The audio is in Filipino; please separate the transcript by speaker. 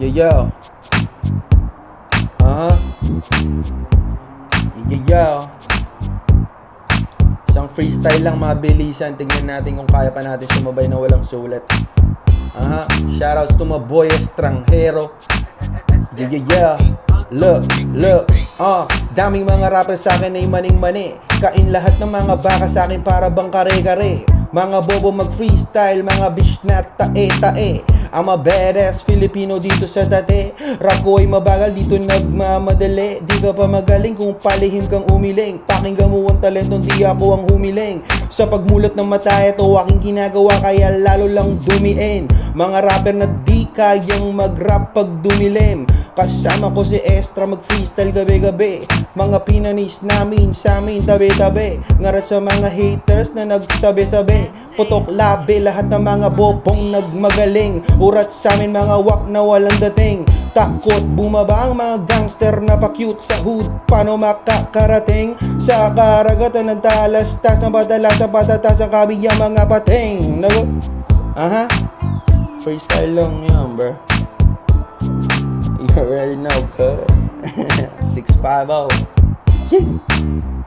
Speaker 1: Yo. Yo. Isang freestyle lang, mabilisan. Tingnan natin kung kaya pa natin sumabay na walang sulat. Shoutouts to my boy Estranghero. Yeah. Look. Daming mga rapper sa akin ay maning-mani. Kain lahat ng mga baka sa akin para bang kare-kare. Mga bobo mag-freestyle, mga bish na tae-tae. I'm a badass Filipino dito sa dati. Rap ko ay mabagal, dito nagmamadali. Di ka pa magaling kung palihim kang umiling. Pakinggan mo ang talentong di ako ang humiling. Sa pagmulat ng mata, ito aking ginagawa, kaya lalo lang dumiin. Mga rapper na di kayang mag-rap pag dumilim. Kasama ko si Estra mag-freestyle gabi-gabi. Mga pinanis namin sa amin tabi-tabi. Ngarat sa mga haters na nagsabi-sabi. Putok labi, lahat ng mga bobong nagmagaling. Urat sa amin mga wak na walang dating. Takot bumaba ang mga gangster na pa-cute sa hood. Paano makakarating sa karagatan ng talastas ng padala sa patatas ang kabiyang mga pating. Freestyle lang yan, bro. You already know, cuz. 650.